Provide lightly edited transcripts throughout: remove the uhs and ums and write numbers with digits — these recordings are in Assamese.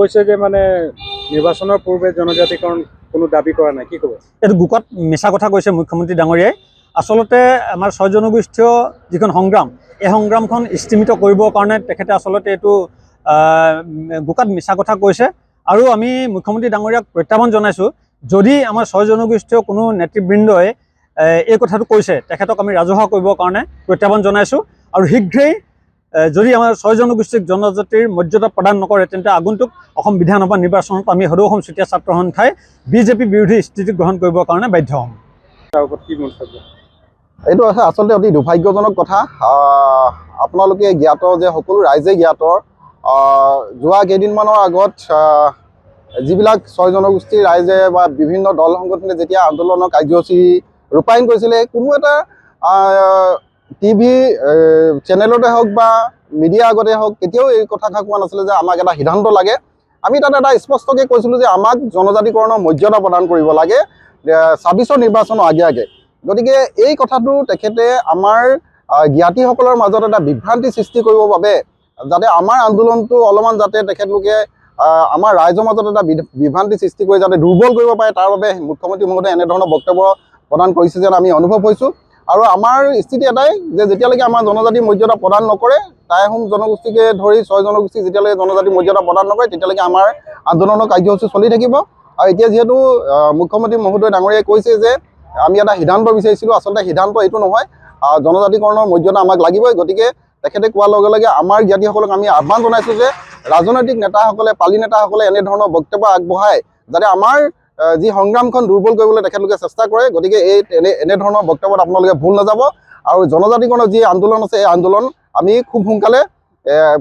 কৈছে যে মানে নিৰ্বাচনৰ পূৰ্বে জনজাতিকৰণ কোনো দাবী কৰা নাই, কি ক'ব? এইটো বুকত মিছা কথা কৈছে মুখ্যমন্ত্ৰী ডাঙৰীয়াই। আচলতে আমাৰ 6 জনগোষ্ঠীয় যিখন সংগ্ৰাম, এই সংগ্ৰামখন স্তিমিত কৰিবৰ কাৰণে তেখেতে আচলতে এইটো বুকত মিছা কথা কৈছে। আৰু আমি মুখ্যমন্ত্ৰী ডাঙৰীয়াক প্ৰত্যাহ্বান জনাইছোঁ, যদি আমাৰ 6 জনগোষ্ঠীয় কোনো নেতৃবৃন্দই এই কথাটো কৈছে, তেখেতক আমি ৰাজহুৱা কৰিবৰ কাৰণে প্ৰত্যাহ্বান জনাইছোঁ। আৰু শীঘ্ৰেই যদি আমাৰ 6 জনগোষ্ঠীক জনজাতিৰ মৰ্যাদা প্ৰদান নকৰে, তেন্তে আগন্তুক অসম বিধানসভা নিৰ্বাচনত আমি সদৌ অসম চুতীয়া ছাত্ৰ সন্থাই বিজেপি বিৰোধী স্থিতি গ্ৰহণ কৰিবৰ কাৰণে বাধ্য হ'ম। তাৰ ওপৰত কি মন্তব্য? এইটো আচলতে অতি দুৰ্ভাগ্যজনক কথা। আপোনালোকে জ্ঞাত যে সকলো ৰাইজে জ্ঞাত, যোৱা কেইদিনমানৰ আগত যিবিলাক 6 জনগোষ্ঠীৰ ৰাইজে বা বিভিন্ন দল সংগঠনে যেতিয়া আন্দোলনৰ কাৰ্যসূচী ৰূপায়ণ কৰিছিলে, কোনো এটা টিভি চেনেলতে হওক বা মিডিয়াৰ আগতে হওক কেতিয়াও এই কথাষাৰ কোৱা নাছিলে যে আমাক এটা সিদ্ধান্ত লাগে। আমি তাত এটা স্পষ্টকৈ কৈছিলোঁ যে আমাক জনজাতিকৰণৰ মৰ্যাদা প্ৰদান কৰিব লাগে 26 নিৰ্বাচনৰ আগে আগে। গতিকে এই কথাটো তেখেতে আমাৰ জ্ঞাতিসকলৰ মাজত এটা বিভ্ৰান্তি সৃষ্টি কৰিবৰ বাবে, যাতে আমাৰ আন্দোলনটো অলপমান যাতে তেখেতলোকে আমাৰ ৰাইজৰ মাজত এটা বিভ্ৰান্তি সৃষ্টি কৰি যাতে দুৰ্বল কৰিব পাৰে, তাৰ বাবে মুখ্যমন্ত্ৰী মহোদয়ে এনেধৰণৰ বক্তব্য প্ৰদান কৰিছে যেন আমি অনুভৱ হৈছোঁ। আৰু আমাৰ স্থিতি এটাই যে যেতিয়ালৈকে আমাৰ জনজাতি মৰ্যাদা প্ৰদান নকৰে, টাই আহোম জনগোষ্ঠীকে ধৰি 6 জনগোষ্ঠী যেতিয়ালৈকে জনজাতি মৰ্যাদা প্ৰদান নকৰে, তেতিয়ালৈকে আমাৰ আন্দোলনৰ কাৰ্যসূচী চলি থাকিব। আৰু এতিয়া যিহেতু মুখ্যমন্ত্ৰী মহোদয় ডাঙৰীয়াই কৈছে যে আমি এটা সিদ্ধান্ত বিচাৰিছিলোঁ, আচলতে সিদ্ধান্ত এইটো নহয়, জনজাতিকৰণৰ মৰ্যাদা আমাক লাগিবই। গতিকে তেখেতে কোৱাৰ লগে লগে আমাৰ জ্ঞাতিসকলক আমি আহ্বান জনাইছোঁ যে ৰাজনৈতিক নেতাসকলে, পালি নেতাসকলে এনেধৰণৰ বক্তব্য আগবঢ়াই যাতে আমাৰ যি সংগ্ৰামখন দুৰ্বল কৰিবলৈ তেখেতলোকে চেষ্টা কৰে। গতিকে এনেধৰণৰ বক্তব্যত আপোনালোকে ভুল নাযাব। আৰু জনজাতিকৰণৰ যি আন্দোলন আছে, এই আন্দোলন আমি খুব সোনকালে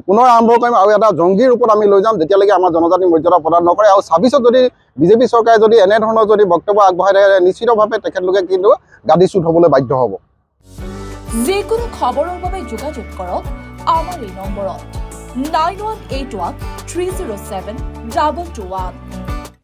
পুনৰ আৰম্ভ কৰিম আৰু এটা জংগী ৰূপত আমি লৈ যাম, যেতিয়ালৈকে আমাৰ জনজাতিৰ মৰ্যাদা প্ৰদান নকৰে। আৰু 26ত যদি বিজেপি চৰকাৰে যদি এনেধৰণৰ যদি বক্তব্য আগবঢ়াই থাকে, নিশ্চিতভাৱে তেখেতলোকে কিন্তু গাদীচ্যুত হ'বলৈ বাধ্য হ'ব। যিকোনো খবৰৰ বাবে যোগাযোগ কৰক আমাৰ এই নম্বৰত 9181 307 221।